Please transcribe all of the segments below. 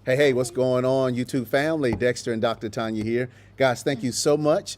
Hey, what's going on, YouTube family? Dexter and Dr. Tanya here. Guys, thank you so much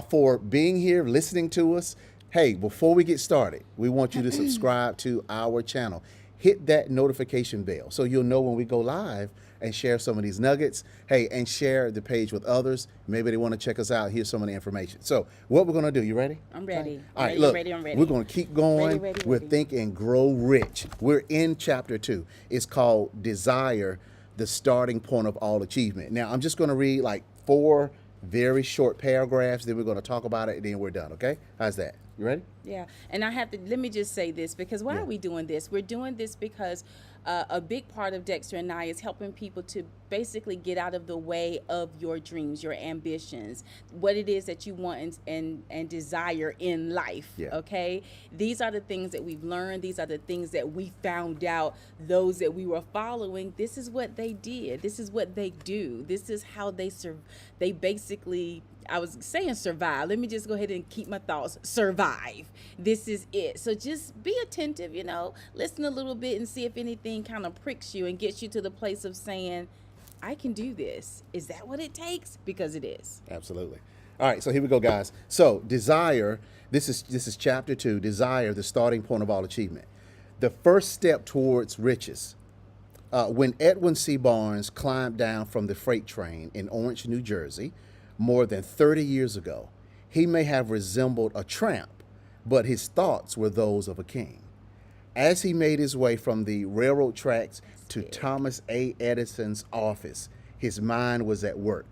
for being here, listening to us. Hey, before we get started, we want you to subscribe to our channel. Hit that notification bell so you'll know when we go live and share some of these nuggets. Hey, and share the page with others. Maybe they want to check us out. Here's some of the information. So what we're going to do, you ready? I'm ready. All right, ready, look, I'm ready. we're going to keep going Ready. with Think and Grow Rich. We're in chapter 2. It's called Desire, the starting point of all achievement. Now, I'm just going to read like 4 very short paragraphs, then we're going to talk about it, and then we're done, okay? How's that? You ready? Yeah, and let me just say this, because why are we doing this? We're doing this because a big part of Dexter and I is helping people to basically get out of the way of your dreams, your ambitions, what it is that you want and desire in life, okay? These are the things that we've learned. These are the things that we found out, those that we were following. This is what they did. This is what they do. This is how they basically, I was saying survive. Let me just go ahead and keep my thoughts. Survive. This is it. So just be attentive, listen a little bit and see if anything kind of pricks you and gets you to the place of saying, I can do this. Is that what it takes? Because it is. Absolutely. All right, so here we go, guys. So desire, this is chapter 2, desire, the starting point of all achievement. The first step towards riches. When Edwin C. Barnes climbed down from the freight train in Orange, New Jersey, more than 30 years ago, he may have resembled a tramp, but his thoughts were those of a king. As he made his way from the railroad tracks to Thomas A. Edison's office, his mind was at work.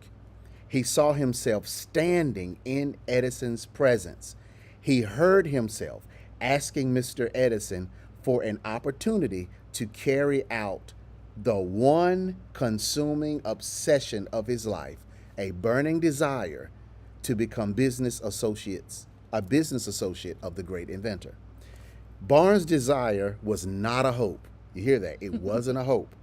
He saw himself standing in Edison's presence. He heard himself asking Mr. Edison for an opportunity to carry out the one consuming obsession of his life, a burning desire to become a business associate of the great inventor. Barnes' desire was not a hope. You hear that? It wasn't a hope.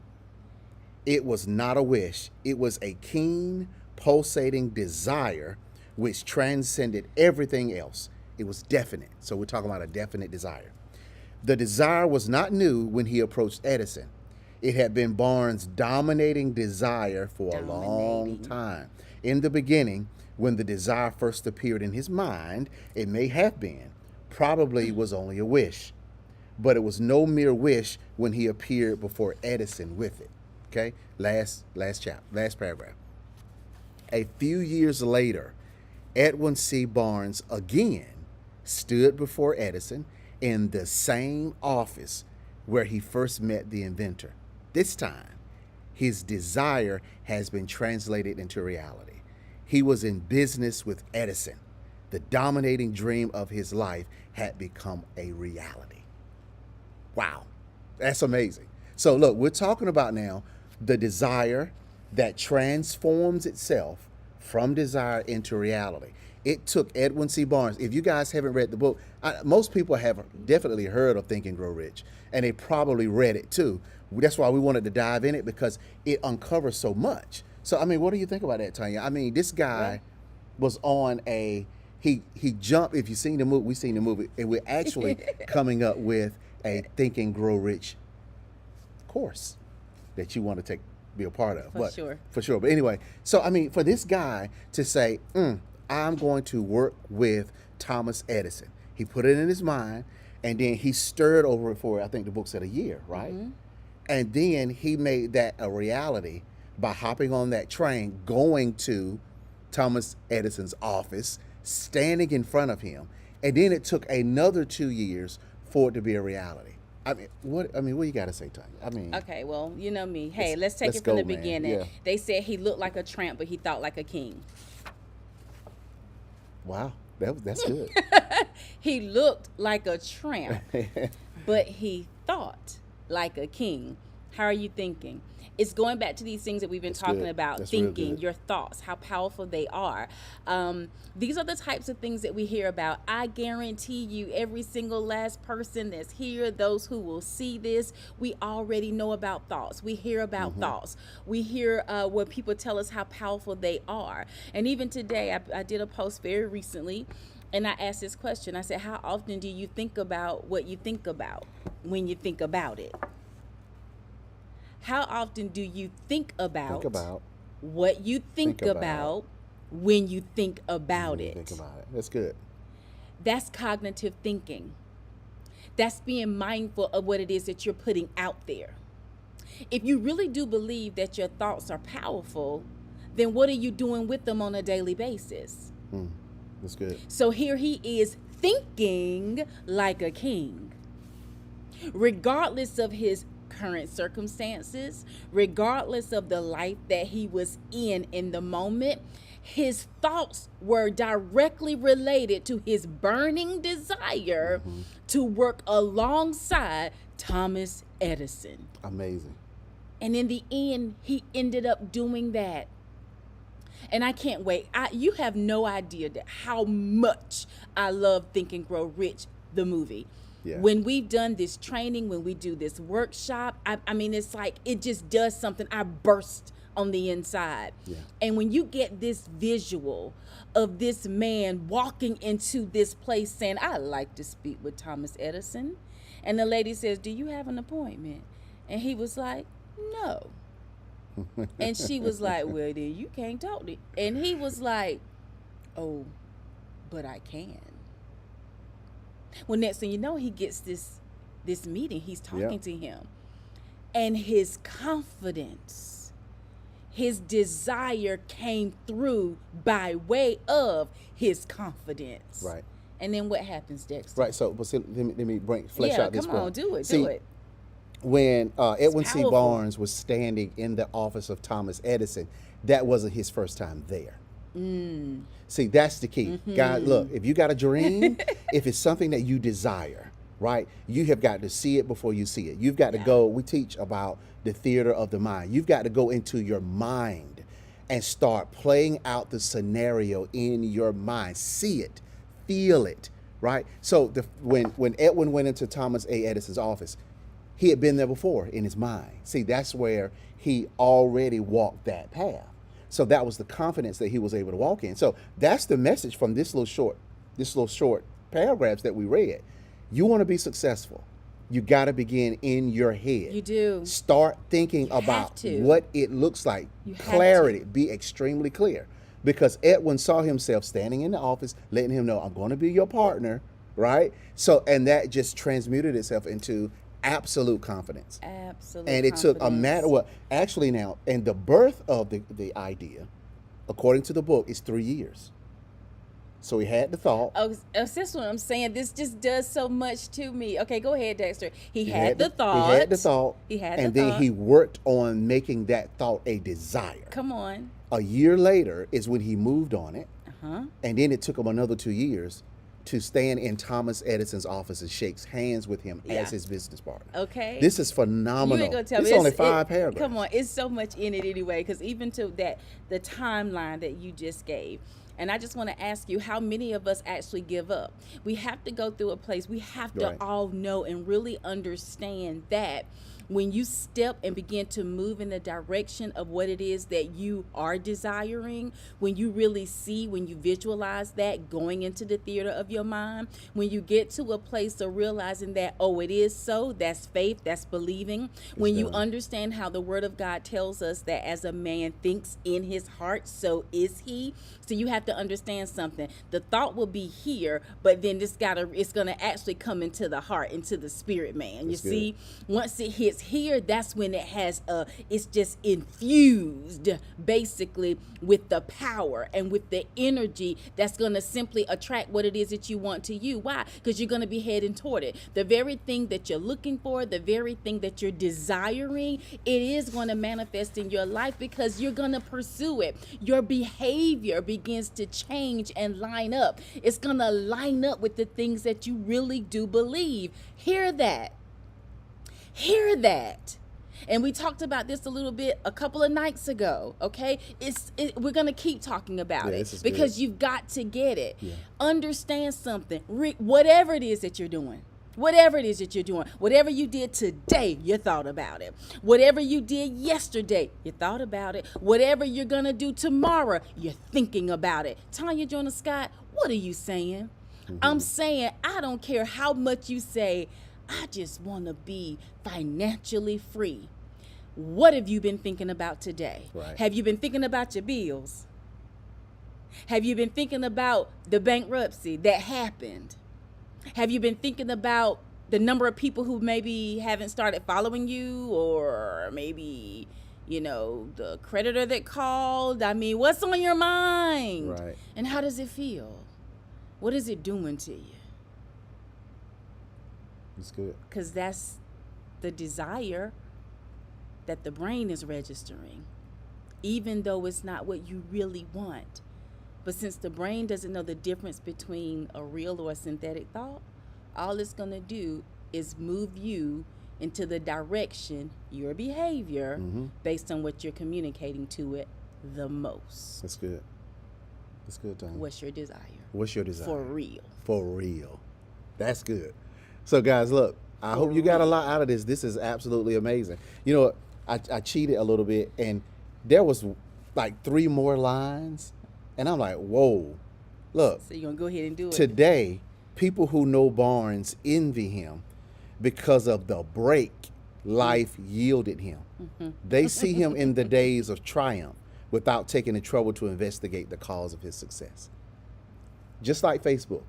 It was not a wish. It was a keen, pulsating desire which transcended everything else. It was definite. So we're talking about a definite desire. The desire was not new when he approached Edison. It had been Barnes' dominating desire for a long time. In the beginning, when the desire first appeared in his mind, it may have been, probably was only a wish. But it was no mere wish when he appeared before Edison with it. Okay? Last paragraph. A few years later, Edwin C. Barnes again stood before Edison in the same office where he first met the inventor. This time, his desire has been translated into reality. He was in business with Edison. The dominating dream of his life had become a reality. Wow, that's amazing. So look, we're talking about now the desire that transforms itself from desire into reality. It took Edwin C. Barnes. If you guys haven't read the book, most people have definitely heard of Think and Grow Rich, and they probably read it too. That's why we wanted to dive in it, because it uncovers so much. So, I mean, what do you think about that, Tanya? I mean, this guy was on he jumped, if you've seen the movie, we've seen the movie, and we're actually coming up with a Think and Grow Rich course that you want to be a part of. For sure. But anyway, so, I mean, for this guy to say, I'm going to work with Thomas Edison. He put it in his mind, and then he stirred over it for, I think the book said, a year, right? Mm-hmm. And then he made that a reality by hopping on that train, going to Thomas Edison's office, standing in front of him. And then it took another 2 years for it to be a reality. What you got to say, Tanya? Okay, well, you know me. Hey, let's take it from the beginning. Yeah. They said he looked like a tramp, but he thought like a king. Wow, that's good. He looked like a tramp, but he thought like a king. How are you thinking? It's going back to these things that we've been talking about, thinking, your thoughts, how powerful they are. These are the types of things that we hear about. I guarantee you, every single last person that's here, those who will see this, we already know about thoughts. We hear about thoughts. We hear where people tell us how powerful they are. And even today, I did a post very recently, and I asked this question. I said, how often do you think about what you think about when you think about it? How often do you think about, Think about. what you think Think about, about. when you think about it? Think about it. That's good. That's cognitive thinking. That's being mindful of what it is that you're putting out there. If you really do believe that your thoughts are powerful, then what are you doing with them on a daily basis? That's good. So here he is thinking like a king, regardless of his current circumstances, regardless of the life that he was in the moment. His thoughts were directly related to his burning desire to work alongside Thomas Edison. Amazing. And in the end, he ended up doing that. And I can't wait. You have no idea how much I love Think and Grow Rich, the movie. Yeah. When we've done this training, when we do this workshop, I mean, it's like it just does something. I burst on the inside. Yeah. And when you get this visual of this man walking into this place saying, I'd like to speak with Thomas Edison. And the lady says, do you have an appointment? And he was like, no. And she was like, well, then you can't talk to. And he was like, oh, but I can. Well, next thing you know, he gets this meeting. He's talking to him. And his confidence, his desire came through by way of his confidence. Right. And then what happens, Dexter? Right. So, but see, let me flesh out this come on, point. do it, See, do it. When Edwin C. powerful. Barnes was standing in the office of Thomas Edison, that wasn't his first time there. See, that's the key. God, look, if you got a dream, if it's something that you desire, right, you have got to see it before you see it. You've got to go, we teach about the theater of the mind. You've got to go into your mind and start playing out the scenario in your mind. See it, feel it, right? So when Edwin went into Thomas A. Edison's office, he had been there before in his mind. See, that's where he already walked that path. So that was the confidence that he was able to walk in. So that's the message from this little short paragraphs that we read. You want to be successful, you got to begin in your head. You do. Start thinking You have about to. what it looks like. You have Clarity. Be extremely clear. Because Edwin saw himself standing in the office, letting him know, I'm going to be your partner, right? So, and that just transmuted itself into absolute confidence. Absolute And it took a matter, well, actually now, and the birth of the idea, according to the book, is 3 years. So he had the thought. Oh, that's what I'm saying. This just does so much to me. Okay, go ahead, Dexter. He had the thought. He had the thought. He had and the then thought. he worked on making that thought a desire. Come on. A year later is when he moved on it. Uh-huh. And then it took him another 2 years to stand in Thomas Edison's office and shakes hands with him as his business partner. Okay. This is phenomenal. You ain't gonna tell It's me. only 5 paragraphs. Come on, it's so much in it anyway. Because even to the timeline that you just gave, and I just want to ask you, how many of us actually give up? We have to go through a place. We have to all know and really understand that when you step and begin to move in the direction of what it is that you are desiring, when you really see, when you visualize that going into the theater of your mind, when you get to a place of realizing that, oh, it is so, that's faith, that's believing. When you understand how the word of God tells us that as a man thinks in his heart, so is he. So you have to understand something. The thought will be here, but then it's going to actually come into the heart, into the spirit, man. You see, once it hits here, that's when it has it's just infused basically with the power and with the energy that's going to simply attract what it is that you want to you. Why? Because you're going to be heading toward it. The very thing that you're looking for, the very thing that you're desiring, it is going to manifest in your life because you're going to pursue it. Your behavior begins to change and line up. It's going to line up with the things that you really do believe. Hear that. Hear that. And we talked about this a little bit a couple of nights ago, okay? We're going to keep talking about it because you've got to get it. Yeah. Understand something. Whatever it is that you're doing, whatever you did today, you thought about it. Whatever you did yesterday, you thought about it. Whatever you're going to do tomorrow, you're thinking about it. Tanya Jonah Scott, what are you saying? I'm saying, I don't care how much you say, I just want to be financially free. what have you been thinking about today? Right. Have you been thinking about your bills? Have you been thinking about the bankruptcy that happened? Have you been thinking about the number of people who maybe haven't started following you, or maybe, you know, the creditor that called? I mean, what's on your mind? Right. And how does it feel? What is it doing to you? It's good. Because that's the desire that the brain is registering, even though it's not what you really want. But since the brain doesn't know the difference between a real or a synthetic thought, all it's going to do is move you into the direction, your behavior, based on what you're communicating to it the most. That's good. That's good, Tom. What's your desire? What's your desire? For real. For real. That's good. So, guys, look, I hope you got a lot out of this. This is absolutely amazing. You know what? I cheated a little bit, and there was like 3 more lines, and I'm like, whoa. Look. So you're going to go ahead and do it. Today, people who know Barnes envy him because of the break life yielded him. They see him in the days of triumph without taking the trouble to investigate the cause of his success. Just like Facebook,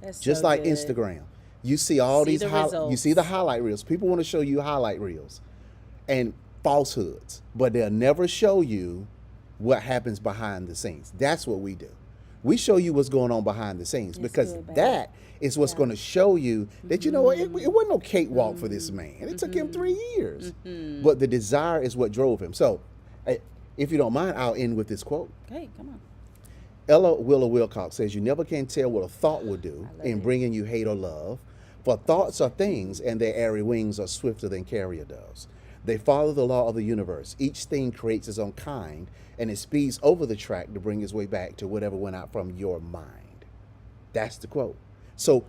That's just so like good. Instagram. You see all See these, the you results. see the highlight reels. People want to show you highlight reels and falsehoods, but they'll never show you what happens behind the scenes. That's what we do. We show you what's going on behind the scenes, That's because good, babe. that is what's going to show you that, you know what, it wasn't no cakewalk for this man. It took him 3 years. But the desire is what drove him. So if you don't mind, I'll end with this quote. Hey, come on. Ella Wheeler Wilcox says, "You never can tell what a thought will do love in it. bringing you hate or love. For thoughts are things, and their airy wings are swifter than carrier doves. They follow the law of the universe. Each thing creates its own kind, and it speeds over the track to bring its way back to whatever went out from your mind." That's the quote. So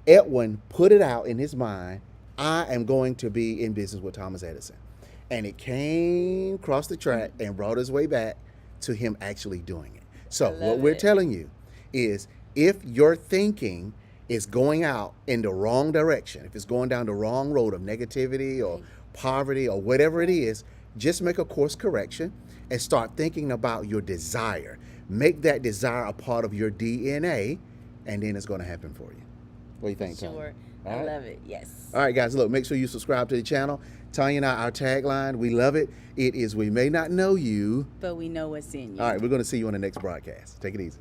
Edwin put it out in his mind, I am going to be in business with Thomas Edison. And it came across the track and brought his way back to him actually doing it. So what love we're it. telling you is, if your thinking is going out in the wrong direction, if it's going down the wrong road of negativity or poverty or whatever it is, just make a course correction and start thinking about your desire. Make that desire a part of your DNA, and then it's going to happen for you. What do you think, Tanya? Sure. All I right. love it. Yes. All right, guys, look, make sure you subscribe to the channel. Tanya and I, our tagline, we love it. It is, we may not know you. But we know what's in you. All right, we're going to see you on the next broadcast. Take it easy.